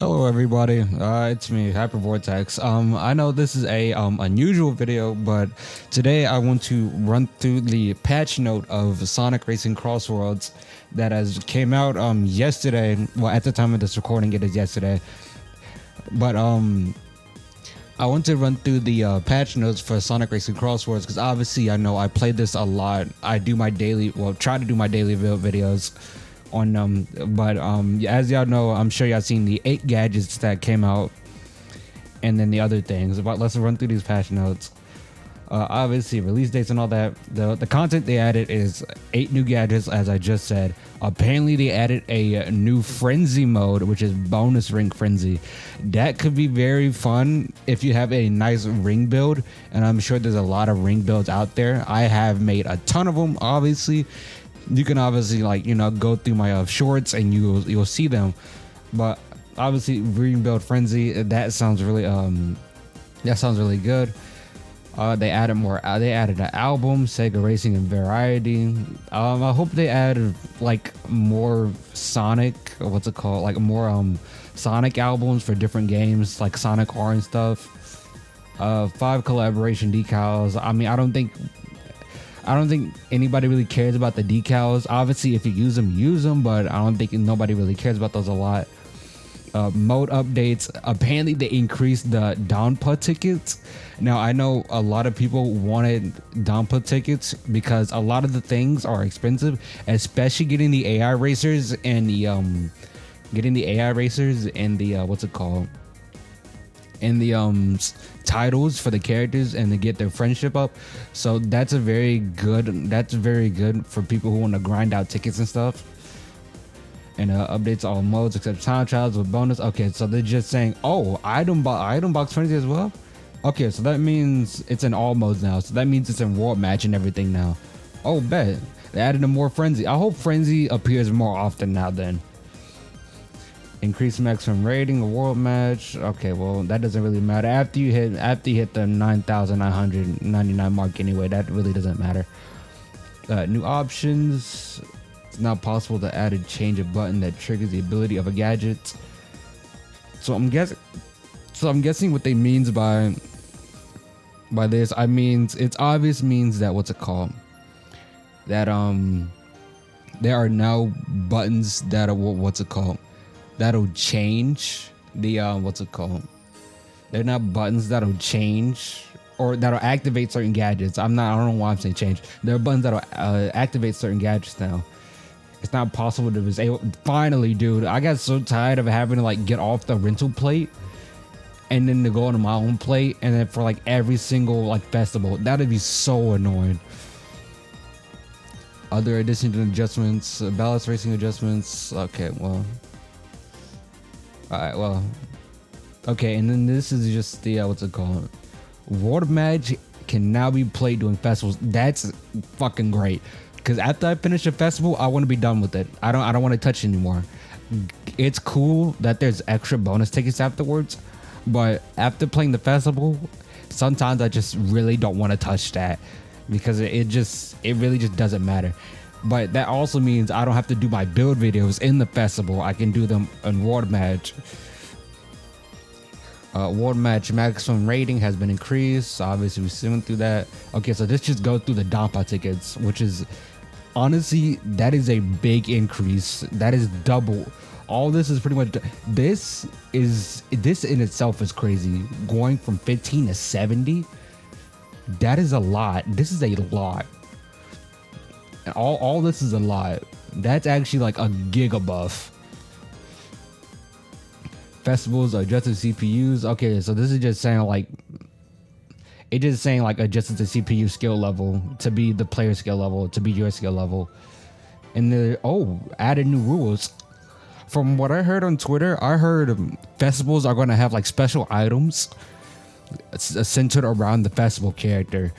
Hello everybody, it's me, Hyper Vortex. I know this is a unusual video, but today I want to run through the patch note of Sonic Racing Crossworlds that has came out yesterday. Well, at the time of this recording, it is yesterday. But I want to run through the patch notes for Sonic Racing Crossworlds because obviously I know I play this a lot. I do my daily, try to do my daily videos on but as y'all know, I'm sure y'all seen the 8 gadgets that came out and then the other things. But let's run through these patch notes. Obviously release dates and all that. The content they added is 8 new gadgets, as I just said. Apparently they added a new frenzy mode, which is bonus ring frenzy. That could be very fun if you have a nice ring build, and I'm sure there's a lot of ring builds out there. I have made a ton of them. Obviously you can obviously go through my shorts and you'll see them, but obviously ring build frenzy, that sounds really good. They added more. They added an album, Sega Racing and Variety. I hope they added like more Sonic, or what's it called, like more Sonic albums for different games, like Sonic R and stuff. 5 collaboration decals. I mean, I don't think anybody really cares about the decals. Obviously, if you use them, but I don't think nobody really cares about those a lot. Mode updates. Apparently, they increased the Donpa tickets. Now, I know a lot of people wanted Donpa tickets because a lot of the things are expensive, especially getting the AI racers and the what's it called? And the titles for the characters and to get their friendship up. So that's very good for people who want to grind out tickets and stuff. And updates all modes except time trials with bonus. Okay, so they're just saying, oh, item box frenzy as well. Okay, so that means it's in all modes now. So that means it's in world match and everything now. Oh, bet they added a more frenzy. I hope frenzy appears more often now then. Increase maximum rating, a world match. Okay, well that doesn't really matter after you hit the 9,999 mark anyway. That really doesn't matter. New options. It's now possible to add a change a button that triggers the ability of a gadget. So I'm guessing what they means by this. I means it's obvious means that what's it called? That there are now buttons that are what's it called? That'll change the what's it called? They're not buttons that'll change or that'll activate certain gadgets. I don't know why I'm saying change. There are buttons that'll activate certain gadgets now. It's not possible to disable. Finally, dude, I got so tired of having to like get off the rental plate and then to go onto my own plate, and then for like every single like festival. That'd be so annoying. Other additional adjustments, balance racing adjustments. Okay, well. Alright, well. Okay, and then this is just the, what's it called? World Match can now be played during festivals. That's fucking great. Because after I finish a festival, I want to be done with it. I don't want to touch it anymore. It's cool that there's extra bonus tickets afterwards. But after playing the festival, sometimes I just really don't want to touch that. Because it really just doesn't matter. But that also means I don't have to do my build videos in the festival. I can do them in World Match. World Match maximum rating has been increased. Obviously, we went through that. Okay, so this just goes through the Donpa tickets, which is honestly, that is a big increase. That is double. All this is pretty much this in itself is crazy. Going from 15 to 70, that is a lot. This is a lot. All this is a lot. That's actually like a giga buff. Festivals adjusted CPUs. Okay, so this is just saying like adjusted the CPU skill level to be the player skill level to be your skill level. And added new rules. From what I heard on Twitter, I heard festivals are going to have like special items centered around the festival character.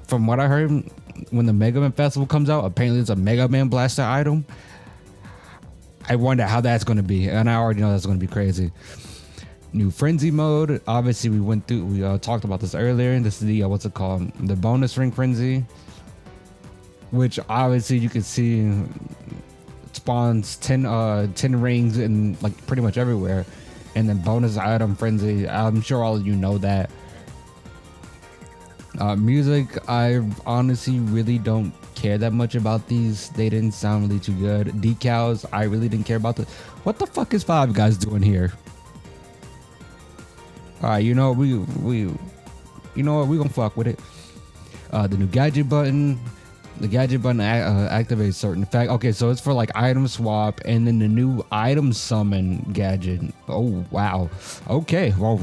From what I heard, when the Mega Man Festival comes out, apparently it's a Mega Man Blaster item. I wonder how that's going to be, and I already know that's going to be crazy. New Frenzy mode. Obviously, we talked about this earlier. This is the what's it called? The bonus ring frenzy, which obviously you can see spawns 10 rings in like pretty much everywhere. And then bonus item frenzy. I'm sure all of you know that. Music, I honestly really don't care that much about these. They didn't sound really too good. Decals, I really didn't care about the. What the fuck is Five Guys doing here? All right, you know you know what, we gonna fuck with it. The new gadget button. The gadget button activates certain effect. Okay, so it's for like item swap, and then the new item summon gadget. Oh wow. Okay. Well,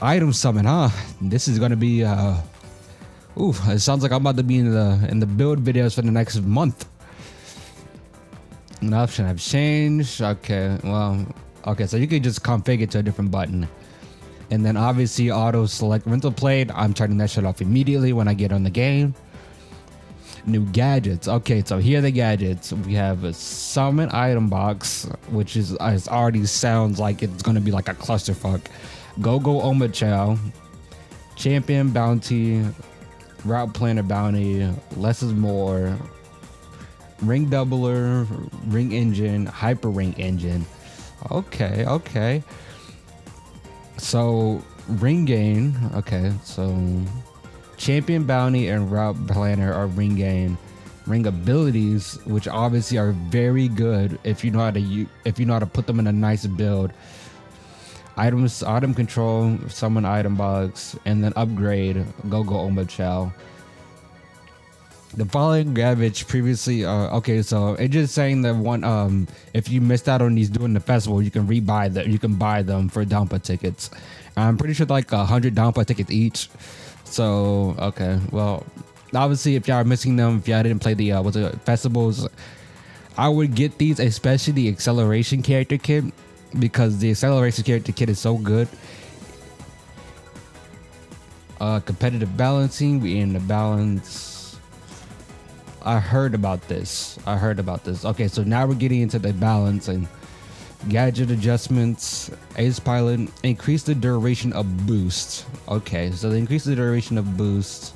item summon, huh? This is gonna be it sounds like I'm about to be in the build videos for the next month. An option I've changed. Okay, well, okay, so you can just configure it to a different button. And then obviously auto select rental plate. I'm turning that shit off immediately when I get on the game. New gadgets. Okay, so here are the gadgets. We have a summon item box, which is it already sounds like it's gonna be like a clusterfuck. Go Oma Chow, Champion Bounty, Route Planner Bounty, Less is More, Ring Doubler, Ring Engine, Hyper Ring Engine. Okay. So Ring Gain. Okay, so Champion Bounty and Route Planner are Ring Gain. Ring abilities, which obviously are very good if you know how to put them in a nice build. Item control, summon item box, and then upgrade Go Oma Chow. The following garbage previously okay, so it's just saying that one if you missed out on these during the festival, you can buy them for Dampa tickets. I'm pretty sure like 100 Dampa tickets each. So okay, well, obviously if y'all are missing them, if y'all didn't play the festivals, I would get these, especially the acceleration character kit, because the acceleration character kit is so good. Competitive balancing, we in the balance. I heard about this. Okay, so now we're getting into the balance and gadget adjustments. Ace Pilot, increase the duration of boost. Okay, so they increase the duration of boost.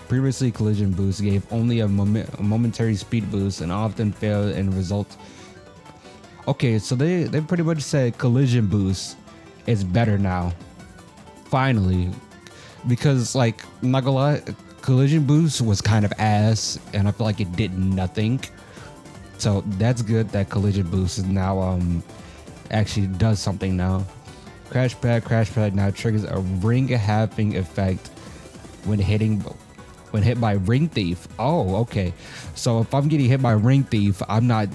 Previously, collision boost gave only a momentary speed boost and often failed in result. Okay, so they pretty much said collision boost is better now. Finally, because like I'm not gonna lie, collision boost was kind of ass, and I feel like it did nothing. So that's good that collision boost is now actually does something now. Crash pad now triggers a ring halving effect when hit by ring thief. Oh, okay. So if I'm getting hit by ring thief, I'm not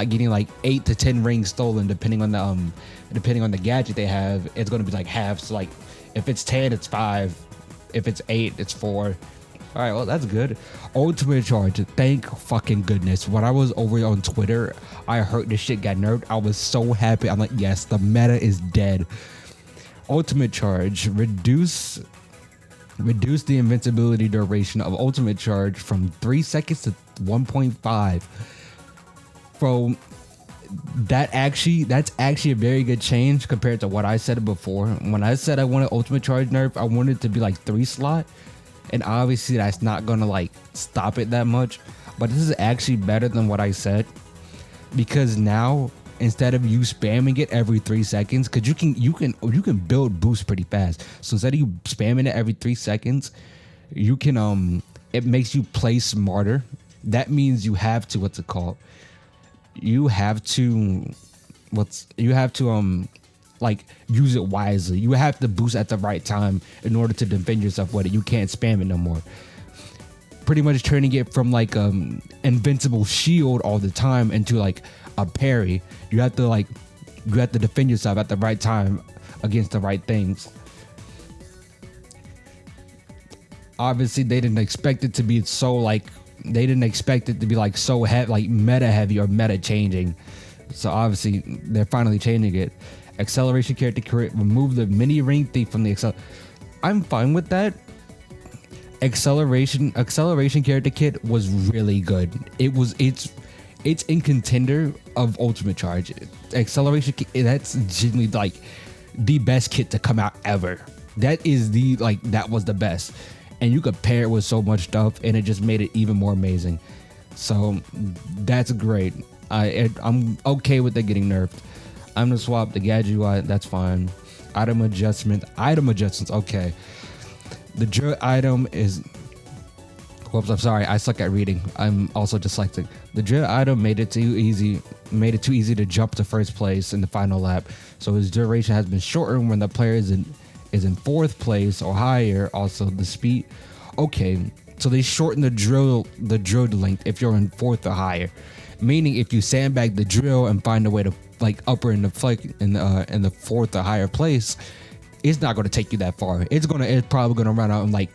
getting like 8 to 10 rings stolen depending on the gadget they have. It's gonna be like half. So like if it's 10, it's 5. If it's 8, it's 4. All right, well, that's good. Ultimate charge. Thank fucking goodness. When I was over on Twitter, I heard this shit got nerfed. I was so happy. I'm like, yes, the meta is dead. Ultimate charge. Reduce the invincibility duration of ultimate charge from 3 seconds to 1.5. Bro, that's actually a very good change compared to what I said before. When I said I wanted ultimate charge nerf, I wanted it to be like 3 slot. And obviously that's not gonna like stop it that much, but this is actually better than what I said, because now instead of you spamming it every 3 seconds, because you can build boost pretty fast. So instead of you spamming it every 3 seconds, you can it makes you play smarter. That means you have to like use it wisely. You have to boost at the right time in order to defend yourself with it. You can't spam it no more. Pretty much turning it from like invincible shield all the time into like a parry. You have to defend yourself at the right time against the right things. Obviously they didn't expect it to be so like so heavy, like meta heavy or meta changing. So obviously they're finally changing it. Acceleration character kit, remove the mini ring thief from the I'm fine with that. Acceleration character kit was really good. It's in contender of ultimate charge. Acceleration kit, that's genuinely like the best kit to come out ever. That was the best, and you could pair it with so much stuff, and it just made it even more amazing. So that's great. I'm okay with it getting nerfed. I'm gonna swap the gadget UI. That's fine. Item adjustment. Item adjustments. Okay. The drill item is. Whoops, I'm sorry. I suck at reading. I'm also dyslexic. The drill item made it too easy to jump to first place in the final lap. So his duration has been shortened when the player is in fourth place or higher. Also, the speed. Okay, so they shorten the drill length if you're in fourth or higher. Meaning, if you sandbag the drill and find a way to like upper in the fourth or higher place, it's not going to take you that far. It's probably going to run out in like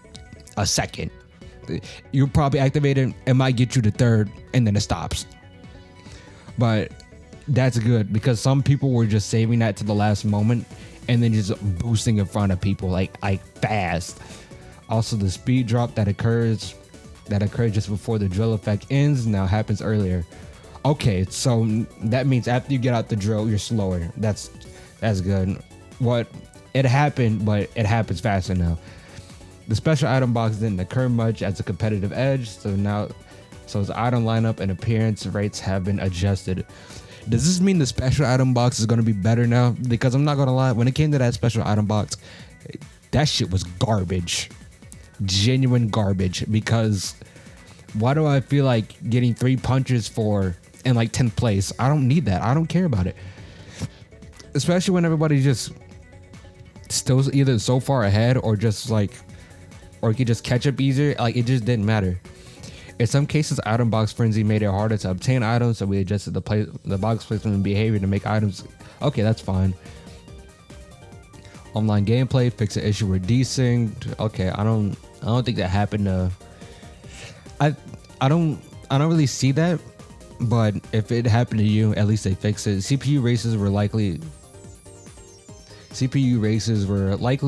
a second. You'll probably activate it. It might get you to third, and then it stops. But that's good because some people were just saving that to the last moment and then just boosting in front of people like fast. Also, the speed drop that occurs just before the drill effect ends now happens earlier. Okay, so that means after you get out the drill, you're slower. That's good. It happened, but it happens faster now. The special item box didn't occur much as a competitive edge, so its item lineup and appearance rates have been adjusted. Does this mean the special item box is going to be better now? Because I'm not going to lie, when it came to that special item box, that shit was garbage. Genuine garbage. Because why do I feel like getting 3 punches in like 10th place? I don't need that. I don't care about it. Especially when everybody's just still either so far ahead or just like, or you could just catch up easier. Like, it just didn't matter. In some cases, item box frenzy made it harder to obtain items, so we adjusted the box placement and behavior to make items. Okay, that's fine. Online gameplay, fix an issue with desync. Okay, I don't think that happened. I don't really see that, but if it happened to you, at least they fixed it. CPU races were likely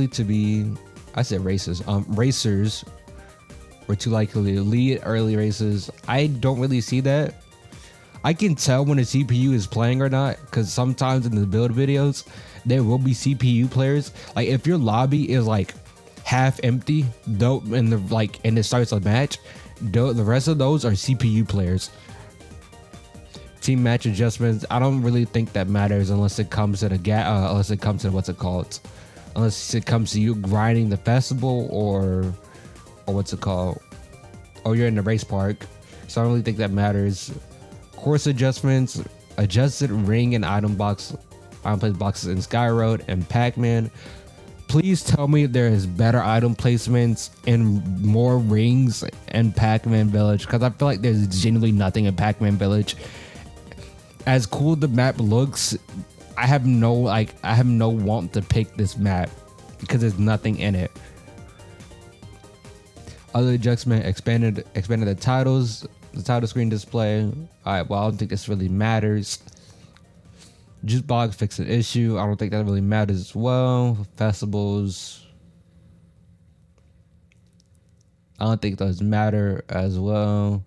to be. I said races. Racers were too likely to lead early races. I don't really see that. I can tell when a CPU is playing or not, because sometimes in the build videos there will be CPU players. Like if your lobby is like half empty, though, and it starts a match, the rest of those are CPU players. Team match adjustments. I don't really think that matters unless it comes to unless it comes to you grinding the festival or what's it called, or you're in the race park. So I don't really think that matters. Course adjustments, adjusted ring and item place boxes in Skyroad and Pac-Man. Please tell me there is better item placements and more rings in Pac-Man Village, because I feel like there's genuinely nothing in Pac-Man Village. As cool the map looks, I have no want to pick this map because there's nothing in it. Other adjustment expanded the title screen display. Alright, well, I don't think this really matters. Juice box fixed an issue. I don't think that really matters as well. Festivals, I don't think those matter as well.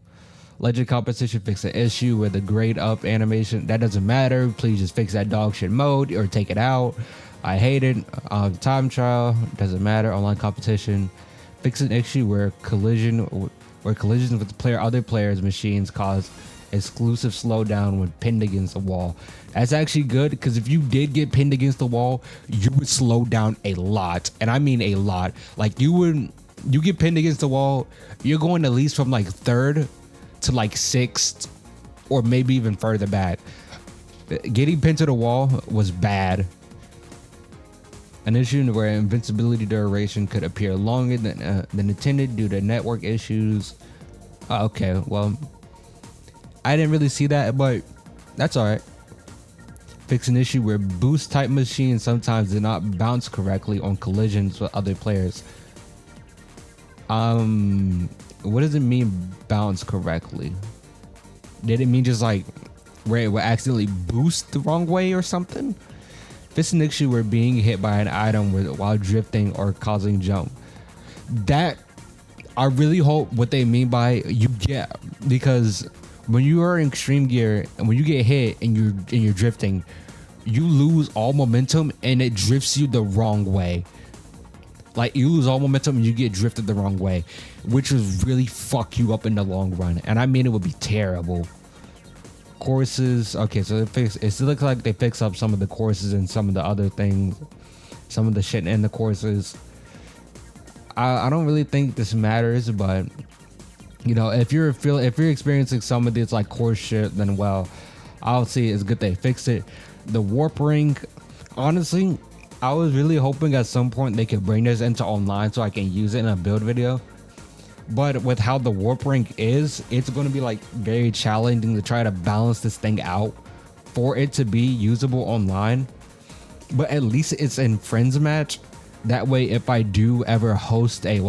Legend competition fixed an issue with the grade up animation. That doesn't matter. Please just fix that dog shit mode or take it out. I hate it. Time trial doesn't matter. Online competition fix an issue where collisions with other players' machines cause exclusive slowdown when pinned against the wall. That's actually good, because if you did get pinned against the wall, you would slow down a lot, and I mean a lot. Like you get pinned against the wall, you're going at least from like third to like sixth, or maybe even further back. Getting pinned to the wall was bad. An issue where invincibility duration could appear longer than intended due to network issues. Okay, well, I didn't really see that, but that's alright. Fix an issue where boost type machines sometimes did not bounce correctly on collisions with other players. What does it mean bounce correctly? Did it mean just like where it would accidentally boost the wrong way or something? Fix an issue where being hit by an item while drifting or causing jump. That I really hope what they mean by you get, because when you are in extreme gear and when you get hit and you're drifting, you lose all momentum and it drifts you the wrong way. Like you lose all momentum and you get drifted the wrong way, which would really fuck you up in the long run. And I mean, it would be terrible. courses. Okay, so it looks like they fix up some of the courses and some of the other things, some of the shit in the courses. I don't really think this matters, but you know, if you're experiencing some of this like course shit, then well, I'll see it's good they fixed it. The warp ring, honestly, I was really hoping at some point they could bring this into online so I can use it in a build video. But with how the warp ring is, it's going to be like very challenging to try to balance this thing out for it to be usable online. But at least it's in friends match. That way, if I do ever host a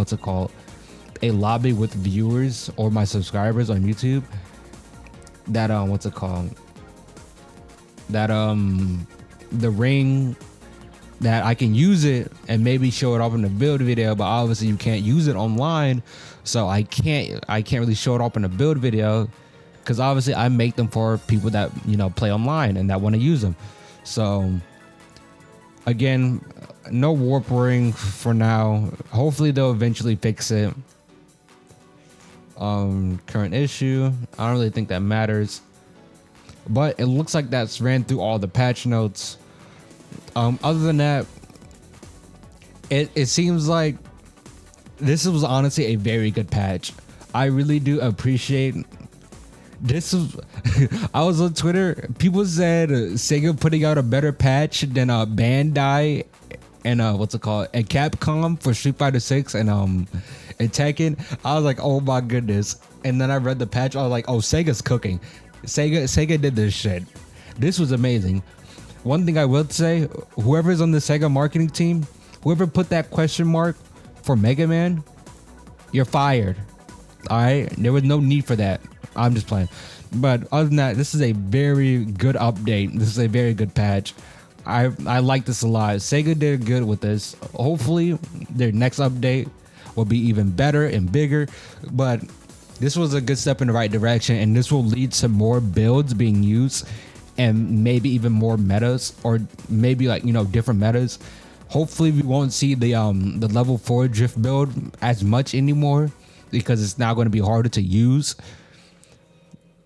a lobby with viewers or my subscribers on YouTube, that the ring, that I can use it and maybe show it off in the build video, but obviously you can't use it online, so I can't really show it off in a build video, because obviously I make them for people that, you know, play online and that want to use them. So again, no warp ring for now. Hopefully they'll eventually fix it. Current issue, I don't really think that matters, but it looks like that's ran through all the patch notes. Other than that, it seems like this was honestly a very good patch. I really do appreciate this. I was on Twitter, people said Sega putting out a better patch than Bandai and and Capcom for Street Fighter 6 and Tekken. I was like, oh my goodness. And then I read the patch, I was like, oh, Sega's cooking. Sega did this shit. This was amazing. One thing I will say, whoever's on the Sega marketing team, whoever put that question mark for Mega Man, you're fired. All right, there was no need for that. I'm just playing. But other than that, this is a very good update. This is a very good patch. I like this a lot. Sega did good with this. Hopefully, their next update will be even better and bigger. But this was a good step in the right direction, and this will lead to more builds being used, and maybe even more metas, or maybe like, you know, different metas. Hopefully we won't see the level 4 drift build as much anymore, because it's now going to be harder to use,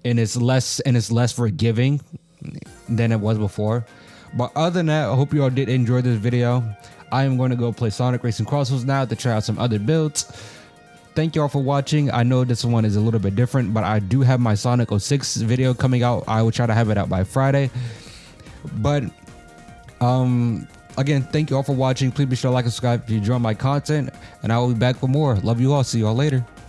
and it's less forgiving than it was before. But other than that, I hope you all did enjoy this video. I am going to go play Sonic Racing Crossworld now to try out some other builds. Thank you all for watching. I know this one is a little bit different, but I do have my Sonic 06 video coming out. I will try to have it out by Friday. But again, thank you all for watching. Please be sure to like and subscribe if you enjoy my content, and I will be back for more. Love you all. See you all later.